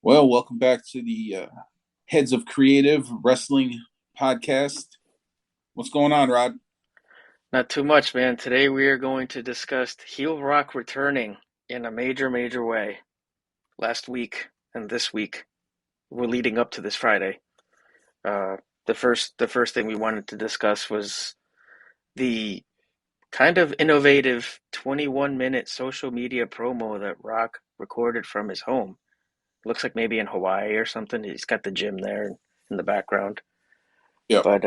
Well, welcome back to the Heads of Creative Wrestling podcast. What's going on, Rod? Not too much, man. Today we are going to discuss heel Rock returning in a major, major way. Last week and this week, we're leading up to this Friday. Uh, the first thing we wanted to discuss was the kind of innovative 21-minute social media promo that Rock recorded from his home. Looks like maybe in Hawaii or something. He's got the gym there in the background. Yep. But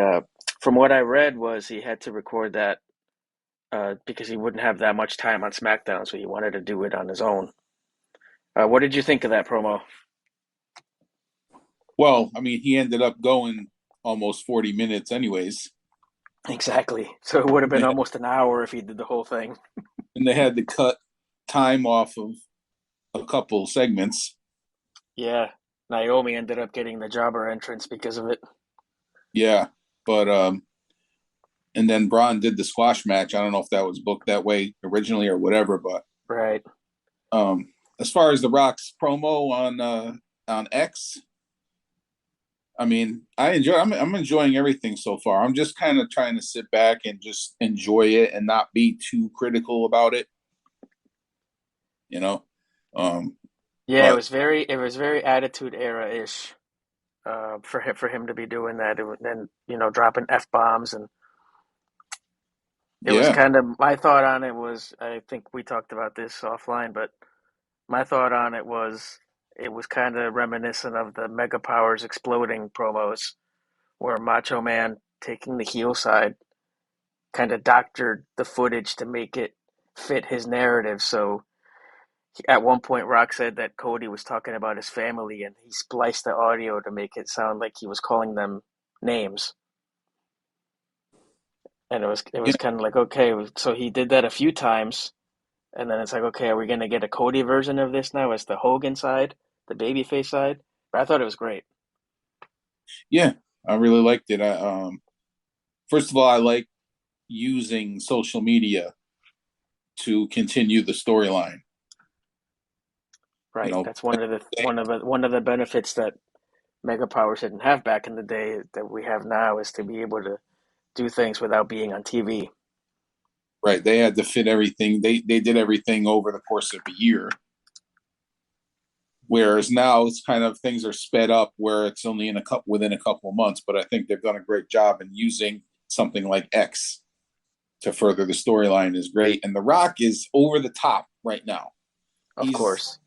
from what I read was he had to record that because he wouldn't have that much time on SmackDown, so he wanted to do it on his own. What did you think of that promo? Well, I mean, he ended up going almost 40 minutes, anyways. Exactly. So it would have And been they, almost an hour if he did the whole thing. and they had to cut time off of a couple segments. Yeah. Naomi ended up getting the jobber entrance because of it. Yeah. But, and then Braun did the squash match. I don't know if that was booked that way originally or whatever, but Right. um, as far as The Rock's promo on X, I mean, I'm enjoying everything so far. I'm just kind of trying to sit back and just enjoy it and not be too critical about it, you know. Um, Yeah, but it was very Attitude Era ish for him to be doing that and dropping f bombs, and it was yeah, kind of my thought on it was, I think we talked about this offline, but my thought on it was kind of reminiscent of the Mega Powers exploding promos where Macho Man taking the heel side kind of doctored the footage to make it fit his narrative. So at one point, Rock said that Cody was talking about his family, and he spliced the audio to make it sound like he was calling them names. And yeah, it was kind of like, okay, so he did that a few times, and then it's like, okay, are we gonna get a Cody version of this now as the Hogan side, the babyface side? But I thought it was great. yeah. I really liked it. First of all, I like using social media to continue the storyline. You Right, know, that's one of the benefits that Mega Powers didn't have back in the day that we have now, is to be able to do things without being on TV. right? They had to fit everything. They did everything over the course of a year. Whereas now it's kind of things are sped up where it's only in a couple within a couple of months. But I think they've done a great job in using something like X to further the storyline is great. And The Rock is over the top right now. Of He's course,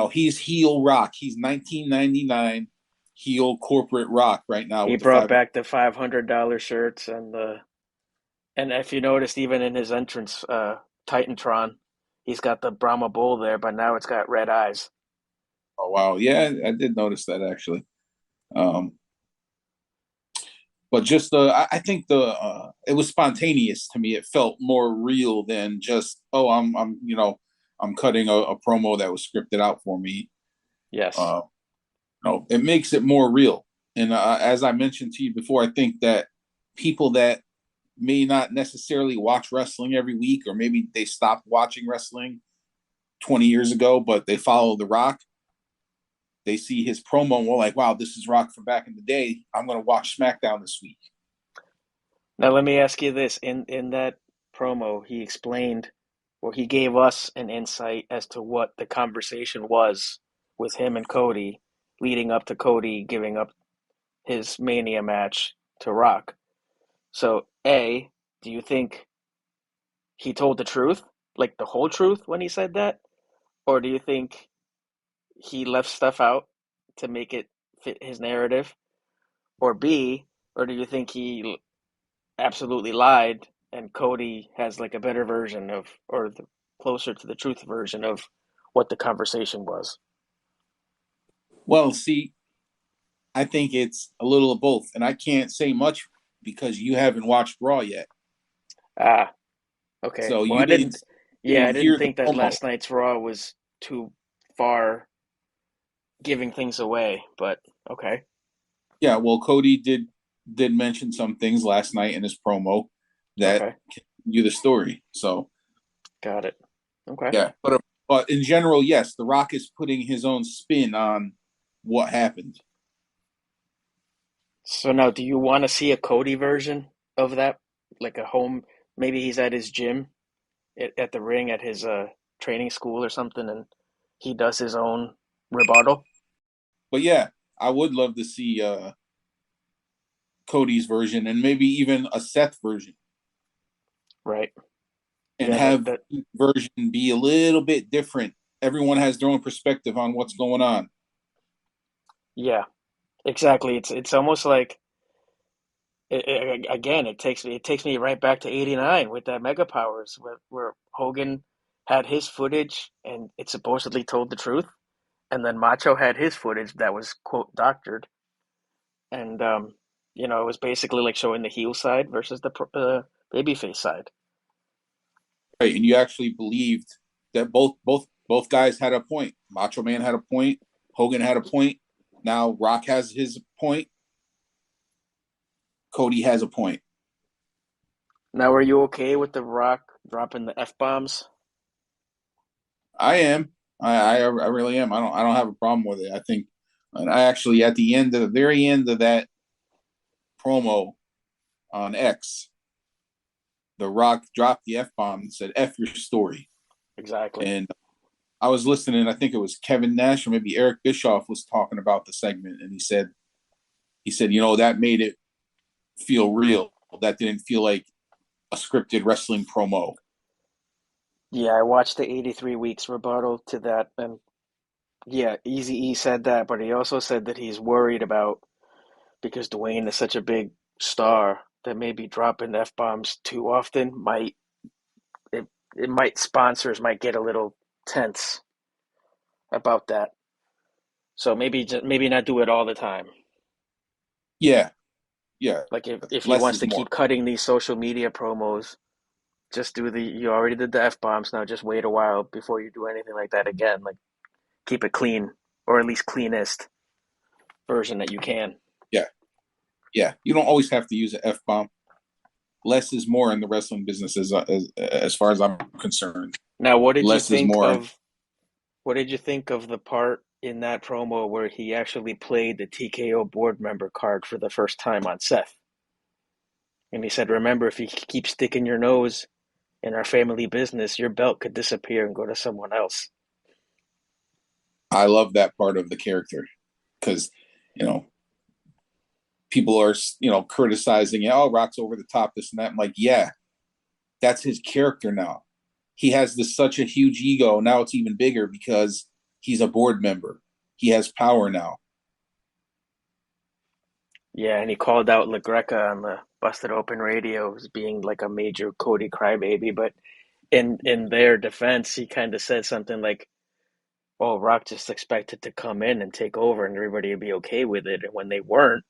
he's heel Rock. He's 1999 heel corporate Rock right now he with the brought five. back the $500 shirts, and if you noticed, even in his entrance, Titantron, he's got the Brahma Bull there, but now it's got red eyes. Oh wow, yeah, I did notice that actually. Um, but just I think it was spontaneous to me. It felt more real than just I'm cutting a promo that was scripted out for me. Yes, Uh, no, it makes it more real. And as I mentioned to you before, I think that people that may not necessarily watch wrestling every week, or maybe they stopped watching wrestling 20 years ago, but they follow The Rock. They see his promo and we're like, wow, this is Rock from back in the day. I'm going to watch SmackDown this week. now let me ask you this: in that promo, he explained, or he gave us an insight as to what the conversation was with him and Cody, leading up to Cody giving up his Mania match to Rock. So, A, do you think he told the truth, like the whole truth when he said that? Or do you think he left stuff out to make it fit his narrative? Or B, or do you think he absolutely lied and Cody has like a better version of, or the closer to the truth version of what the conversation was? Well, see, I think it's a little of both. And I can't say much because you haven't watched Raw yet. Ah, okay. So Well, you yeah, I didn't didn't hear the think that promo. last night's Raw was too far giving things away, but okay. Yeah, well, Cody did mention some things last night in his promo that Okay. continue the story. So Got it. Okay. yeah, But in general, yes, The Rock is putting his own spin on what happened. So now, do you want to see a Cody version of that? Like a home, maybe he's at his gym at the ring at his training school or something, and he does his own rebuttal. But yeah, I would love to see Cody's version and maybe even a Seth version, Right. and Yeah, that have that each version be a little bit different. Everyone has their own perspective on what's going on. yeah, exactly. It's almost like again, it takes me right back to '89 with that Mega Powers where Hogan had his footage and it supposedly told the truth, and then Macho had his footage that was quote doctored, and it was basically like showing the heel side versus the babyface side. Right, and you actually believed that both guys had a point. Macho Man had a point. Hogan had a point. Now Rock has his point. Cody has a point. Now, are you okay with The Rock dropping the F bombs? I am. I really am. I don't have a problem with it. I think, and I actually at the very end of that promo on X, The Rock dropped the F bomb and said "F your story." Exactly. And I was listening. I think it was Kevin Nash or maybe Eric Bischoff was talking about the segment, and he said, that made it feel real. That didn't feel like a scripted wrestling promo. Yeah, I watched the 83 weeks rebuttal to that, and yeah, Easy E said that, but he also said that he's worried about because Dwayne is such a big star that maybe dropping F bombs too often it, it might sponsors might get a little tense about that. So maybe not do it all the time. Yeah, yeah. Like if he Less wants is to more. keep cutting these social media promos, just do the you already did the F bombs, now just wait a while before you do anything like that again. Like keep it clean or at least cleanest version that you can. Yeah, yeah. You don't always have to use an F bomb. Less is more in the wrestling business, as far as I'm concerned. Now, Less is more. what did you think of the part in that promo where he actually played the TKO board member card for the first time on Seth? And he said, "Remember, if you keep sticking your nose in our family business, your belt could disappear and go to someone else." I love that part of the character because you know people are criticizing, oh, Rock's over the top, this and that. I'm like, yeah, that's his character now. He has this such a huge ego. Now it's even bigger because he's a board member. He has power now. Yeah, and he called out LaGreca on the Busted Open Radio as being like a major Cody crybaby. But in their defense, he kind of said something like, "Oh, Rock just expected to come in and take over, and everybody would be okay with it." And when they weren't,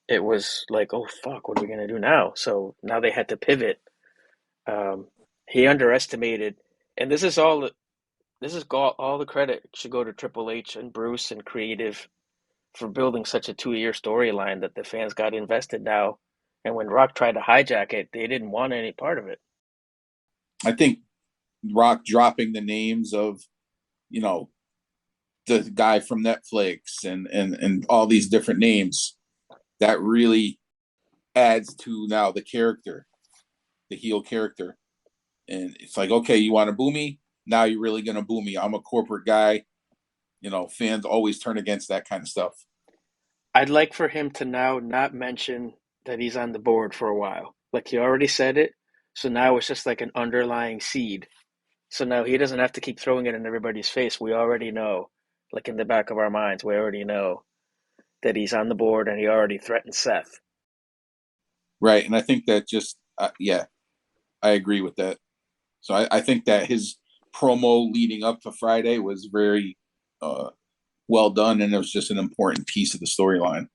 it was like, "Oh fuck, what are we gonna do now?" So now they had to pivot. Um, he underestimated, and all the credit should go to Triple H and Bruce and creative for building such a 2 year storyline that the fans got invested now. And when Rock tried to hijack it, they didn't want any part of it. I think Rock dropping the names of, you know, the guy from Netflix and all these different names, that really adds to now the character, the heel character. And it's like, okay, you want to boo me? Now you're really gonna boo me. I'm a corporate guy. Fans always turn against that kind of stuff. I'd like for him to now not mention that he's on the board for a while. Like he already said it, so now it's just like an underlying seed. So now he doesn't have to keep throwing it in everybody's face. We already know, like in the back of our minds, we already know that he's on the board and he already threatened Seth. Right. And I think that just, yeah, I agree with that. So I think that his promo leading up to Friday was very uh, well done, and it was just an important piece of the storyline.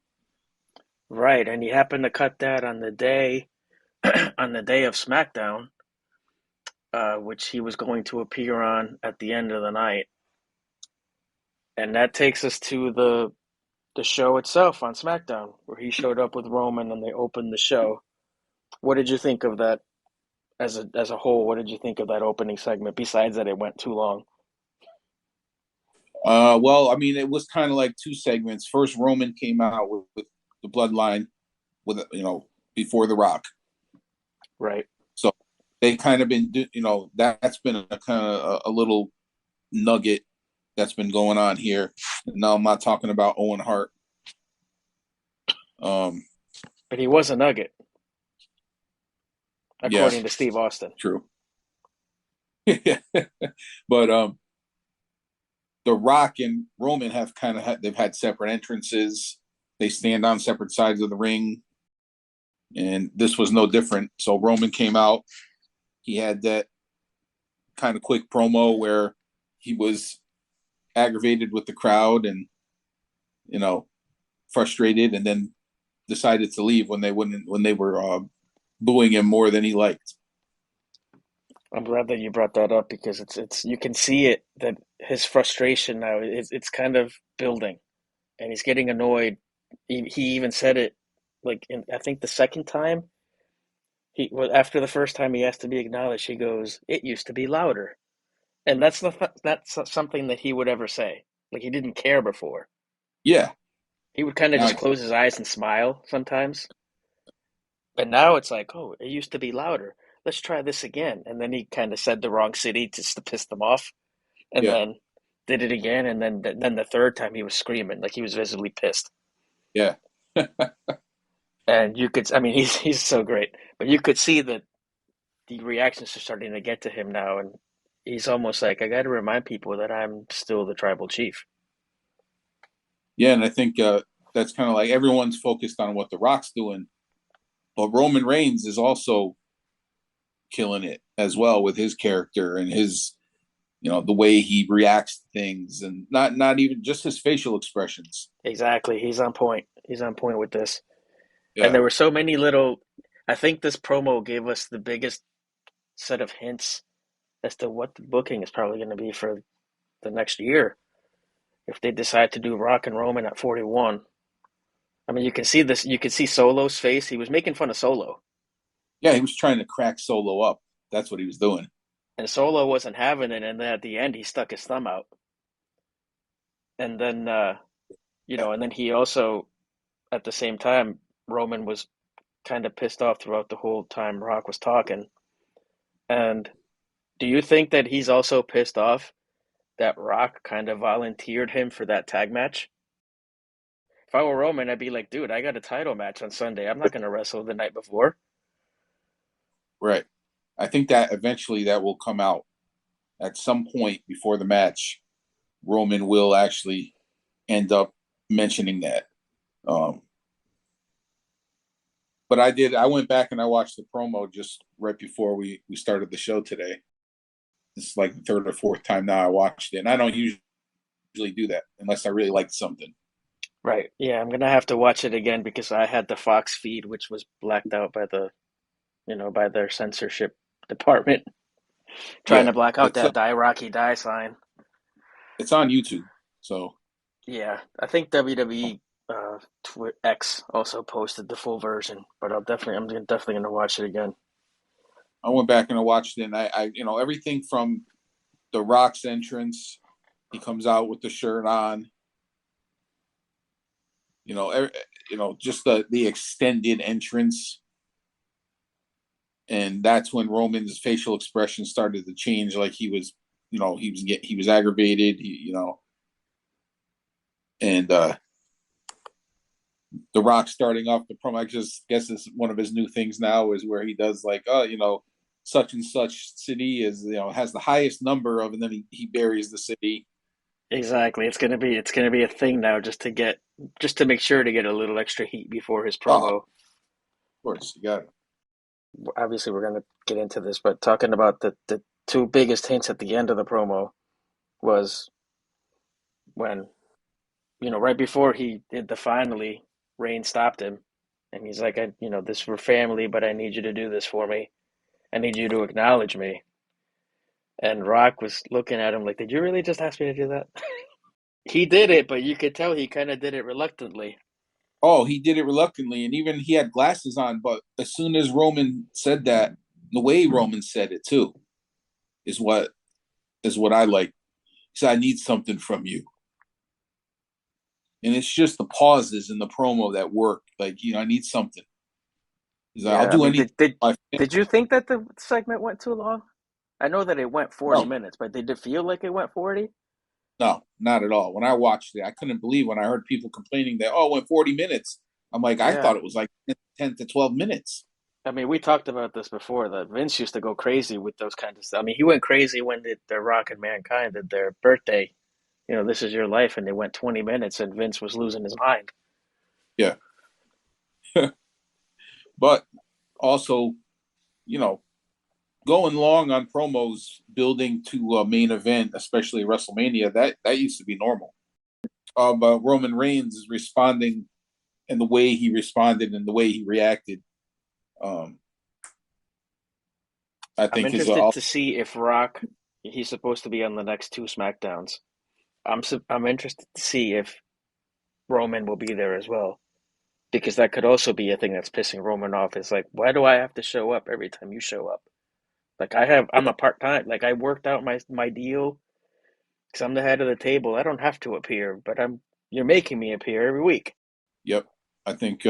Right, and he happened to cut that on the day on the day of SmackDown, which he was going to appear on at the end of the night. And that takes us to the show itself on SmackDown, where he showed up with Roman and they opened the show. What did you think of that as a whole, what did you think of that opening segment? Besides that, it went too long. Well, I mean, it was kind of like two segments. First, Roman came out with the Bloodline, with before The Rock. Right. So they kind of been, that's been a kind of a little nugget that's been going on here. Now I'm not talking about Owen Hart. But he was a nugget, Yeah, according to Steve Austin. true. But The Rock and Roman have they've had separate entrances. They stand on separate sides of the ring, and this was no different. So Roman came out. He had that kind of quick promo where he was aggravated with the crowd and you know frustrated, and then decided to leave when they were booing him more than he liked. I'm glad that you brought that up because it's you can see it that his frustration now it's kind of building, and he's getting annoyed. He even said it like in I think the second time he well after the first time he asked to be acknowledged. He goes, "It used to be louder," and that's not something that he would ever say. Like he didn't care before. Yeah. He would kind of Now, just close his eyes and smile sometimes. But now it's like, oh, it used to be louder. Let's try this again. And then he kind of said the wrong city just to piss them off, and yeah, then did it again. And then the third time he was screaming, like he was visibly pissed. yeah, And you could, I mean, he's so great, but you could see that the reactions are starting to get to him now, and he's almost like, I got to remind people that I'm still the tribal chief. yeah. And I think that's kind of like everyone's focused on what The Rock's doing, but Roman Reigns is also killing it as well with his character and his the way he reacts to things, and not even just his facial expressions. Exactly, he's on point. He's on point with this. And Yeah, there were so many little. I think this promo gave us the biggest set of hints as to what the booking is probably going to be for the next year if they decide to do Rock and Roman at 41. I mean, you can see this. You can see Solo's face. He was making fun of Solo, yeah. He was trying to crack Solo up. That's what he was doing. and Solo wasn't having it. And then at the end, he stuck his thumb out. And then, Yeah, and then he also, at the same time, Roman was kind of pissed off throughout the whole time Rock was talking. And do you think that he's also pissed off that Rock kind of volunteered him for that tag match? If I were Roman, I'd be like, dude, I got a title match on Sunday. I'm not going to wrestle the night before. right. I think that eventually that will come out at some point before the match. Roman will actually end up mentioning that. Um, but I went back and I watched the promo just right before we started the show today. This is like the third or fourth time now I watched it, and I don't usually do that unless I really liked something. Right. Yeah, I'm gonna have to watch it again because I had the Fox feed, which was blacked out by by their censorship department, trying Yeah, to black out it's that Die Rocky Die sign. it's on YouTube. So Yeah, I think um, WWE X also posted the full version, but I'm definitely gonna watch it again. I went back and I watched it, and everything from the Rock's entrance. He comes out with the shirt on. Just the extended entrance, and that's when Roman's facial expression started to change. Like he was aggravated. And The Rock starting off the promo. I just guess it's one of his new things now is where he does like, such and such city is has the highest number of, and then he buries the city. Exactly. It's gonna be a thing now just to make sure to get a little extra heat before his Oh, of promo. course, you got it. Obviously, we're gonna get into this, but talking about the two biggest hints at the end of the promo was when right before he did the finally, Rain stopped him, and he's like, this for family, but I need you to do this for me. I need you to acknowledge me. And Rock was looking at him like, did you really just ask me to do that? He did it, but you could tell he kind of did it reluctantly. Oh, he did it reluctantly, and even he had glasses on. But as soon as Roman said that, The way Roman said it too is what I like. He said, "I need something from you," and it's just the pauses in the promo that work. Like, I need something. He's like, "I'll Yeah, I do mean, anything." did you think that the segment went too long? I know that it went 40 No, minutes, but did it feel like it went 40? no, not at all. When I watched it, I couldn't believe when I heard people complaining that, oh, it went 40 minutes. I'm like, I Yeah. thought it was like 10 to 12 minutes. I mean, we talked about this before that Vince used to go crazy with those kinds of stuff. I mean, he went crazy when The Rock and Mankind did their birthday. This is your life, and they went 20 minutes, and Vince was losing his mind. Yeah. But also, you know, going long on promos building to a main event, especially WrestleMania, that used to be normal. But Roman Reigns is responding, and the way he responded and the way he reacted, um, I I'm think is interested all. to see if Rock, he's supposed to be on the next two Smackdowns. I'm interested to see if Roman will be there as well, because that could also be a thing that's pissing Roman off. It's like, why do I have to show up every time you show up? Like I'm a part time. Like I worked out my deal because I'm the head of the table. I don't have to appear, but you're making me appear every week. Yep, I think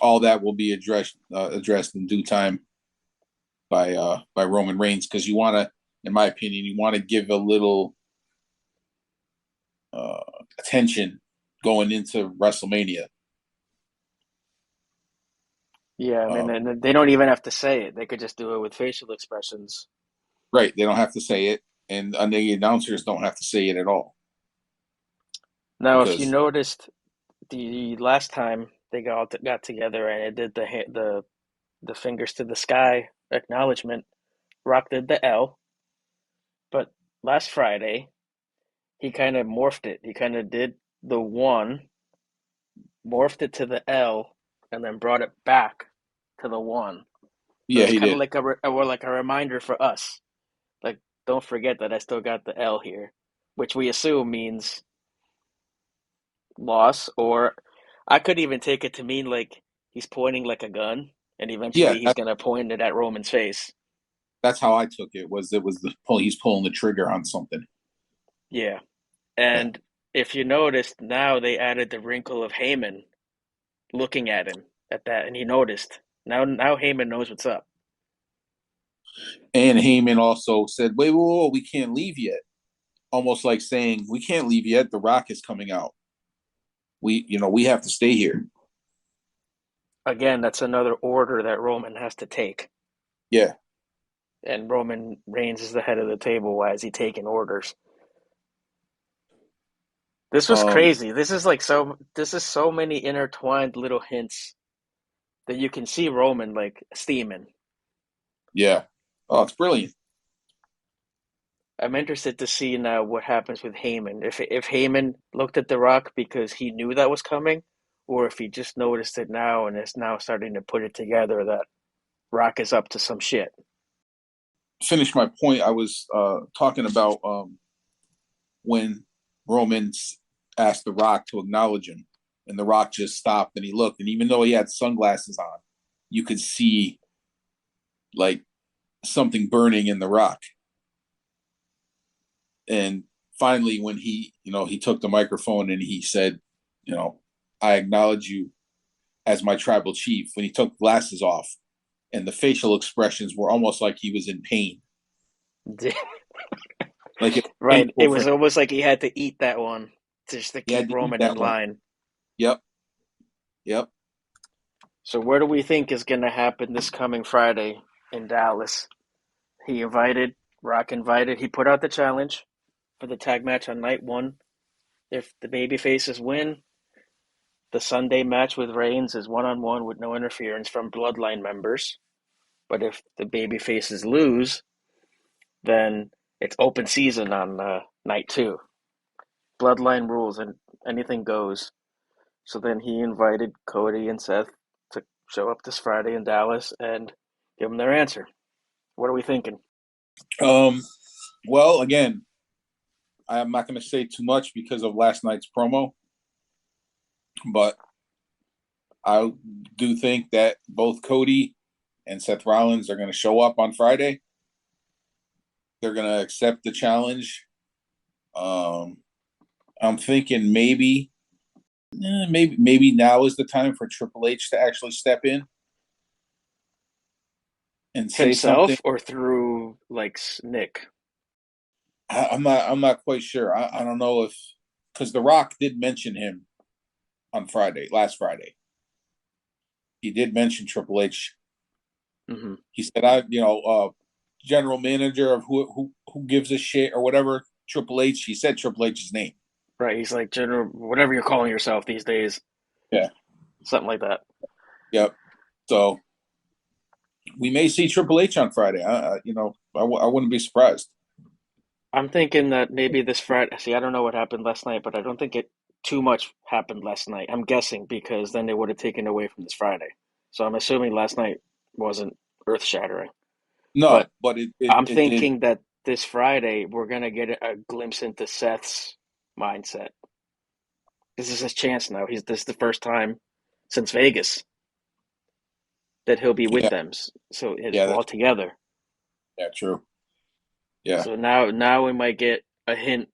all that will be addressed in due time by Roman Reigns, because you want to, in my opinion, you want to give a little uh, attention going into WrestleMania. Yeah, I mean, Um, and they don't even have to say it. They could just do it with facial expressions. right, they don't have to say it, and the announcers don't have to say it at all, Now, if you because noticed, the last time they got together and it did the fingers to the sky acknowledgement, Rock did the L, but last Friday he kind of morphed it. He kind of did the one, morphed it to the L, and then brought it back to the one. So yeah, it's he kind of did. like a reminder for us. Like, don't forget that I still got the L here, which we assume means loss, or I could even take it to mean like he's pointing like a gun, and Yeah, eventually he's gonna point it at Roman's face. that's how I took it. Was the pull? He's pulling the trigger on something. Yeah, Yeah, and if you noticed, now they added the wrinkle of Heyman looking at him at that, and he noticed. Now Heyman knows what's up. and Heyman also said, "Wait, whoa, whoa, we can't leave yet." Almost like saying, "We can't leave yet. The Rock is coming out. We have to stay here." Again, that's another order that Roman has to take, Yeah. and Roman Reigns is the head of the table. Why is he taking orders? This was Um. crazy. This is like so. This is so many intertwined little hints that you can see Roman like steaming. Yeah. Oh, it's brilliant. I'm interested to see now what happens with Heyman. If Heyman looked at The Rock because he knew that was coming, or if he just noticed it now and is now starting to put it together that Rock is up to some shit. Finish my point. I was talking about when Roman asked The Rock to acknowledge him, and The Rock just stopped and he looked, and even though he had sunglasses on, you could see like something burning in The Rock. And finally, when he took the microphone and he said, "I acknowledge you as my tribal chief." When he took glasses off, and the facial expressions were almost like he was in pain, like it was Right. It painful for was him. almost like he had to eat that one just to He had keep to eat Roman in that one. line. Yep, yep. So where do we think is going to happen this coming Friday in Dallas? He invited, Rock invited, he put out the challenge for the tag match on night one. If the baby faces win, the Sunday match with Reigns is one-on-one with no interference from Bloodline members. But if the baby faces lose, then it's open season on night two. Bloodline rules and anything goes. So then he invited Cody and Seth to show up this Friday in Dallas and give them their answer. What are we thinking? Um, well, again, I'm not going to say too much because of last night's promo, but I do think that both Cody and Seth Rollins are going to show up on Friday. They're going to accept the challenge. Um, I'm thinking maybe now is the time for Triple H to actually step in and say something. Himself or through like Nick? I'm not quite sure. I don't know if because The Rock did mention him on last Friday. He did mention Triple H. Hmm. He said, general manager of who gives a shit or whatever. Triple H. He said Triple H's name. Right. He's like general, whatever you're calling yourself these days, Yeah. something like that. Yep. So we may see Triple H on Friday. I wouldn't be surprised. I'm thinking that maybe this Friday. See, I don't know what happened last night, but I don't think it too much happened last night. I'm guessing because then they would have taken away from this Friday. So I'm assuming last night wasn't earth shattering. No, But but I'm it did. thinking that this Friday we're gonna get a glimpse into Seth's mindset. This is his chance now. This is the first time since Vegas that he'll be with Yeah, them. So yeah, all together. yeah, true. Yeah, So now we might get a hint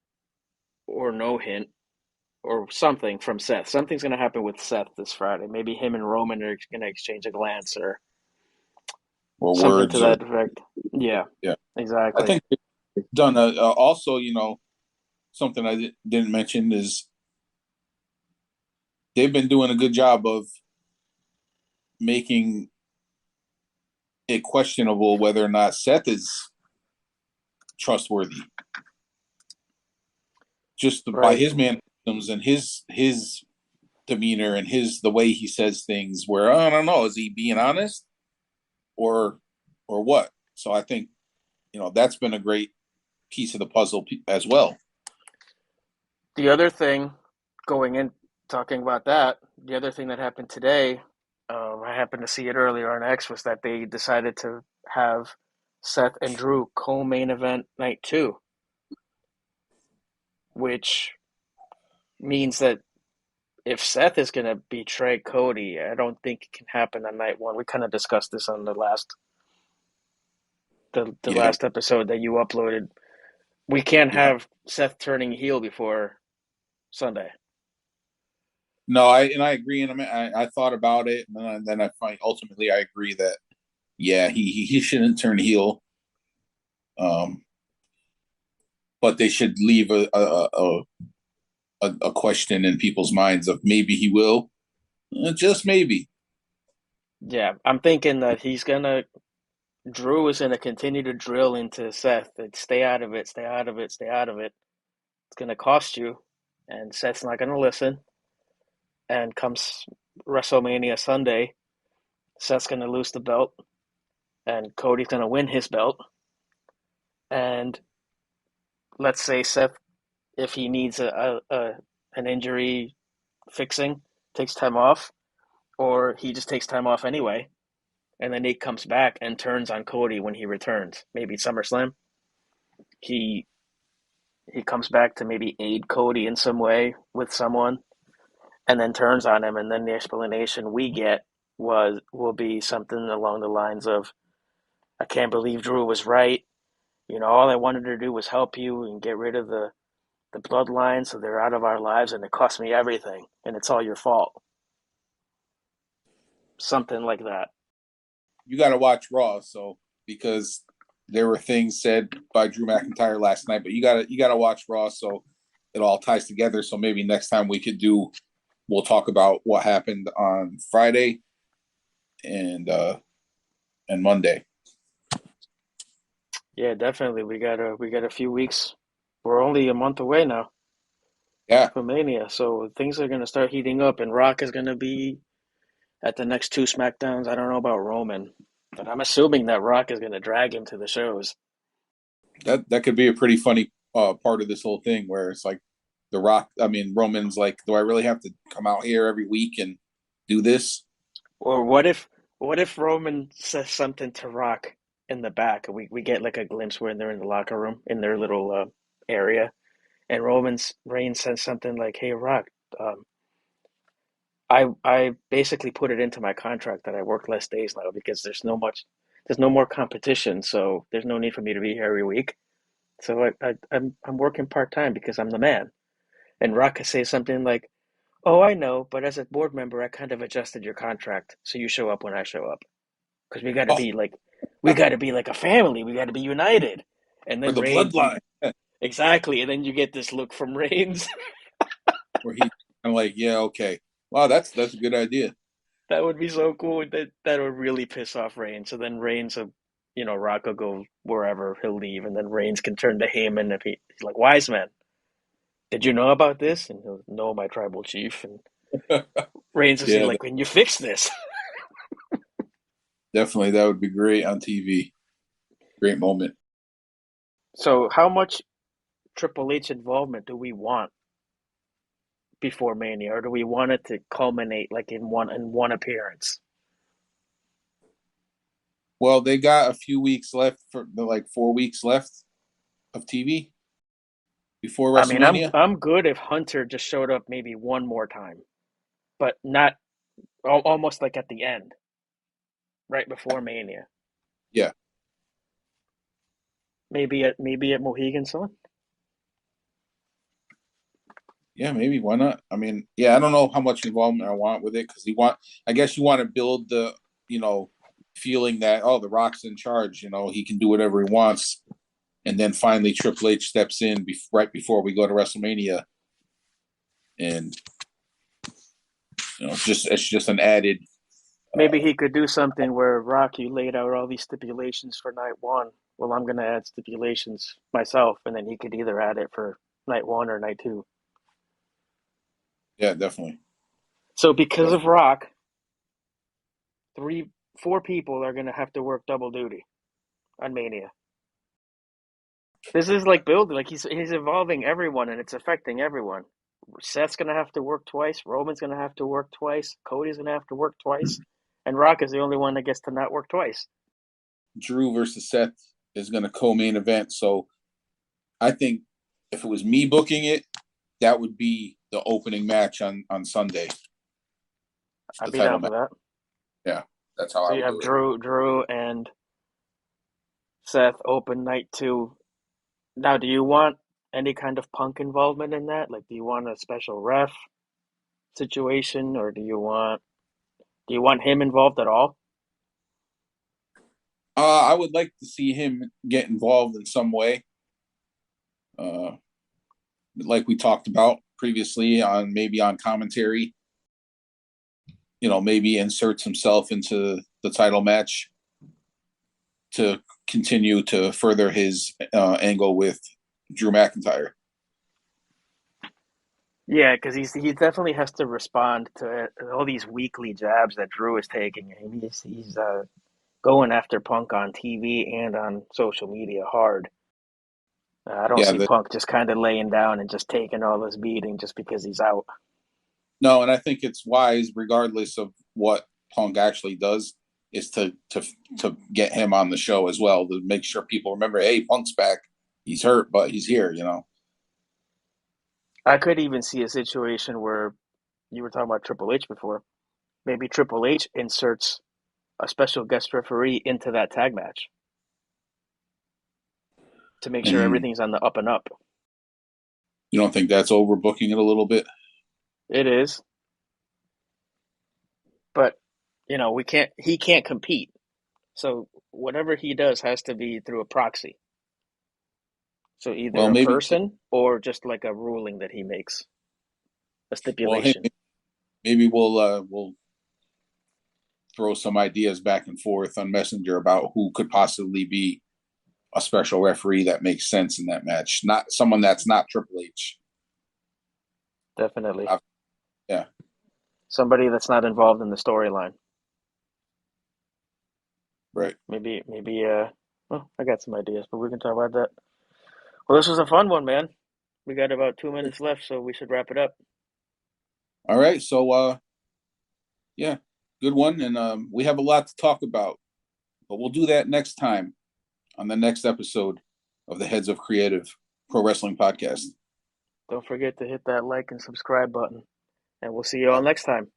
or no hint or something from Seth. Something's going to happen with Seth this Friday. Maybe him and Roman are going to exchange a glance or or something to words or that effect. Yeah, yeah. I exactly. think they've done also. Something I didn't mention is they've been doing a good job of making it questionable whether or not Seth is trustworthy, just by Right. his mannerisms and his demeanor and the way he says things. Where I don't know, is he being honest or what? So I think that's been a great piece of the puzzle as well. The other thing, going in, talking about that, the other thing that happened today, I happened to see it earlier on X, was that they decided to have Seth and Drew co-main event night two, which means that if Seth is going to betray Cody, I don't think it can happen on night one. We kind of discussed this on the Yeah. last episode that you uploaded. We can't Yeah. have Seth turning heel before Sunday. No, I agree, and I thought about it, and then I find ultimately I agree that yeah, he shouldn't turn heel, um, but they should leave a question in people's minds of maybe he will, just maybe. Yeah, I'm thinking that Drew is gonna continue to drill into Seth and stay out of it, stay out of it, stay out of it. It's gonna cost you, and Seth's not gonna listen. And comes WrestleMania Sunday, Seth's gonna lose the belt, and Cody's gonna win his belt. And let's say Seth, if he needs an injury fixing, takes time off, or he just takes time off anyway, and then he comes back and turns on Cody when he returns. Maybe SummerSlam. He he comes back to maybe aid Cody in some way with someone, and then turns on him, and then the explanation we get will be something along the lines of, "I can't believe Drew was right. All I wanted to do was help you and get rid of the bloodline, so they're out of our lives, and it cost me everything, and it's all your fault." Something like that. You got to watch Raw, so because there were things said by Drew McIntyre last night, but you gotta watch Raw, so it all ties together. So maybe next time we'll talk about what happened on Friday and Monday. Yeah, definitely. We got a few weeks. We're only a month away now Yeah, from Mania, so things are gonna start heating up, and Rock is gonna be at the next two Smackdowns. I don't know about Roman, but I'm assuming that Rock is gonna drag him to the shows. that could be a pretty funny part of this whole thing, where it's like the Rock. I mean, Roman's like, do I really have to come out here every week and do this? Or what if Roman says something to Rock in the back? We get like a glimpse when they're in the locker room in their little area, and Reigns says something like, "Hey Rock, um, I basically put it into my contract that I work less days now because there's no more competition, so there's no need for me to be here every week. So I'm working part-time because I'm the man. And Rock could say something like, "Oh, I know, but as a board member, I kind of adjusted your contract so you show up when I show up because Oh, we got to be like a family. We got to be united." And for then the Reigns, bloodline, exactly, and then you get this look from Reigns. where he I'm like, yeah, okay, wow, that's a good idea. That would be so cool. That would really piss off Reigns. So then Reigns, Rock will go wherever he'll leave, and then Reigns can turn to Heyman if he's like, "Wise man, did you know about this?" And he'll know my tribal chief. And Reigns will say Yeah, like, "When you fix this." definitely, that would be great on TV. Great moment. So how much Triple H involvement do we want before Mania, or do we want it to culminate like in one appearance? Well, they got a few weeks left for like 4 weeks left of TV before I mean, WrestleMania. I'm good if Hunter just showed up maybe one more time, but not almost like at the end, right before Mania. Yeah, Maybe at Mohegan Sun. yeah, maybe. Why not? I mean, yeah, I don't know how much involvement I want with it because I guess you want to build the, you know, feeling that, oh, the Rock's in charge. He can do whatever he wants, and then finally Triple H steps in right before we go to WrestleMania, and it's just an added. Maybe he could do something where Rock, you laid out all these stipulations for night one. Well, I'm gonna add stipulations myself, and then he could either add it for night one or night two. Yeah, definitely, So because of definitely. Rock, four people are gonna have to work double duty on Mania. This is like building, like he's involving everyone, and it's affecting everyone. Seth's gonna have to work twice. Roman's gonna have to work twice. Cody's gonna have to work twice, and Rock is the only one that gets to not work twice. Drew versus Seth is going to co-main event, so I think if it was me booking it, that would be the opening match on Sunday, I'd the be title down match. for that. Yeah, that's how So I you would have do it. Drew, and Seth open night two. Now, do you want any kind of Punk involvement in that? Like, do you want a special ref situation, or do you want him involved at all? I would like to see him get involved in some way, uh, like we talked about previously on maybe on commentary. Maybe inserts himself into the title match to continue to further his angle with Drew McIntyre. Yeah, because he definitely has to respond to all these weekly jabs that Drew is taking. I mean, he's going after Punk on TV and on social media hard. I don't Yeah, see Punk just kind of laying down and just taking all this beating just because he's out. no, and I think it's wise, regardless of what Punk actually does, is to get him on the show as well to make sure people remember, hey, Punk's back. He's hurt, but he's here. I could even see a situation where you were talking about Triple H before. Maybe Triple H inserts a special guest referee into that tag match to make sure And everything's on the up and up. you don't think that's overbooking it a little bit? It is, but we can't. He can't compete. So whatever he does has to be through a proxy. So either Well, a maybe. person or just like a ruling that he makes, a Well, hey, stipulation. maybe we'll throw some ideas back and forth on Messenger about who could possibly be a special referee that makes sense in that match. Not someone that's not Triple H. Definitely. Yeah. Somebody that's not involved in the storyline. Right. Maybe well, I got some ideas, but we can talk about that. Well, this was a fun one, man. We got about 2 minutes left, so we should wrap it up. All right. So yeah, good one. And we have a lot to talk about, but we'll do that next time on the next episode of the Heads of Creative Pro Wrestling Podcast. Don't forget to hit that like and subscribe button, and we'll see you all next time.